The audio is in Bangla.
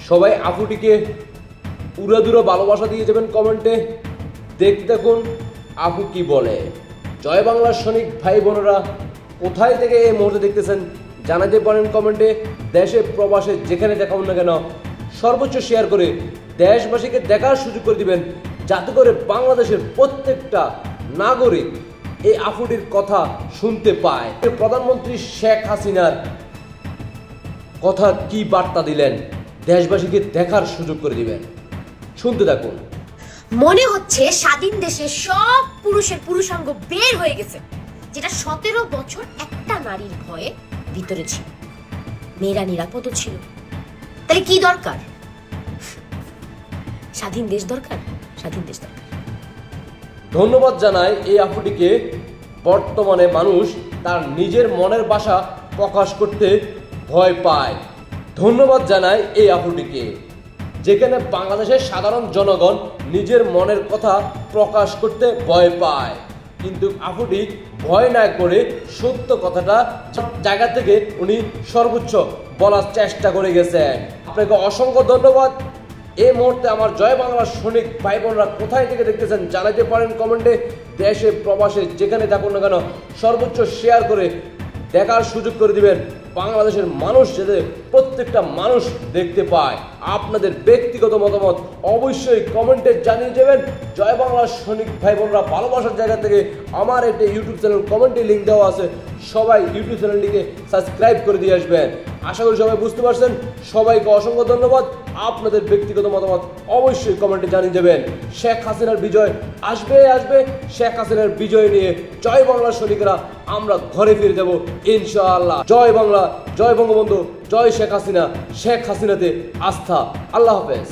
সবাই আপুটিকে উড়াদুরা ভালোবাসা দিয়ে যাবেন কমেন্টে। দেখতে দেখুন আপু কি বলে। জয় বাংলার সৈনিক ভাই বোনেরা কোথায় থেকে এই মুহূর্তে দেখতেছেন জানাতে পারেন কমেন্টে। দেশে প্রবাসে যেখানে দেখান না কেন সর্বোচ্চ শেয়ার করে দেশবাসীকে দেখার সুযোগ করে দিবেন, যাতে করে বাংলাদেশের প্রত্যেকটা নাগরিক এই আপুটির কথা শুনতে পায়। প্রধানমন্ত্রী শেখ হাসিনার কথা কি বার্তা দিলেন, দেশবাসীকে দেখার সুযোগ করে দিবেন, শুনতে থাকুন। মনে হচ্ছে স্বাধীন দেশে সব পুরুষের পুরুষাঙ্গ বের হয়ে গেছে, যেটা 17 বছর একটা নারীর ভয়ে ভিতরে ছিল। মেয়েরা নিরাপদ ছিল। তাহলে কি দরকার? স্বাধীন দেশ দরকার, স্বাধীন দেশ দরকার। ধন্যবাদ জানাই এই আপুটিকে। বর্তমানে মানুষ তার নিজের মনের ভাষা প্রকাশ করতে ভয় পায়। ধন্যবাদ জানাই এই আপুটিকে, যেখানে বাংলাদেশের সাধারণ জনগণ নিজের মনের কথা প্রকাশ করতে ভয় পায়, কিন্তু আপুটি ভয় না করে সত্য কথাটা জায়গা থেকে উনি সর্বোচ্চ বলার চেষ্টা করে গেছেন। আপনাকে অসংখ্য ধন্যবাদ। এই মুহূর্তে আমার জয় বাংলার সৈনিক ভাই বোনরা কোথায় থেকে দেখতেছেন জানাতে পারেন কমেন্টে। দেশে প্রবাসে যেখানে থাকুন না কেন সর্বোচ্চ শেয়ার করে দেখার সুযোগ করে দিবেন, বাংলাদেশের মানুষ যাতে প্রত্যেকটা মানুষ দেখতে পায়। আপনাদের ব্যক্তিগত মতামত অবশ্যই কমেন্টে জানিয়ে যাবেন। জয় বাংলার সৈনিক ভাই বোনরা ভালোবাসার জায়গা থেকে আমার একটা ইউটিউব চ্যানেল কমেন্টে লিঙ্ক দেওয়া আছে, সবাই ইউটিউব চ্যানেলটিকে সাবস্ক্রাইব করে দিয়ে আসবেন। আশা করি সবাই বুঝতে পারছেন। সবাইকে অসংখ্য ধন্যবাদ। আপনাদের ব্যক্তিগত মতামত অবশ্যই কমেন্টে জানিয়ে যাবেন। শেখ হাসিনার বিজয় আসবে আসবে। শেখ হাসিনার বিজয় নিয়ে জয় বাংলার সৈনিকরা আমরা ঘরে ফিরে যাব ইনশাআল্লাহ। জয় বাংলা, জয় বঙ্গবন্ধু, জয় শেখ হাসিনা, শেখ হাসিনাতে আস্থা। আল্লাহ হাফেজ।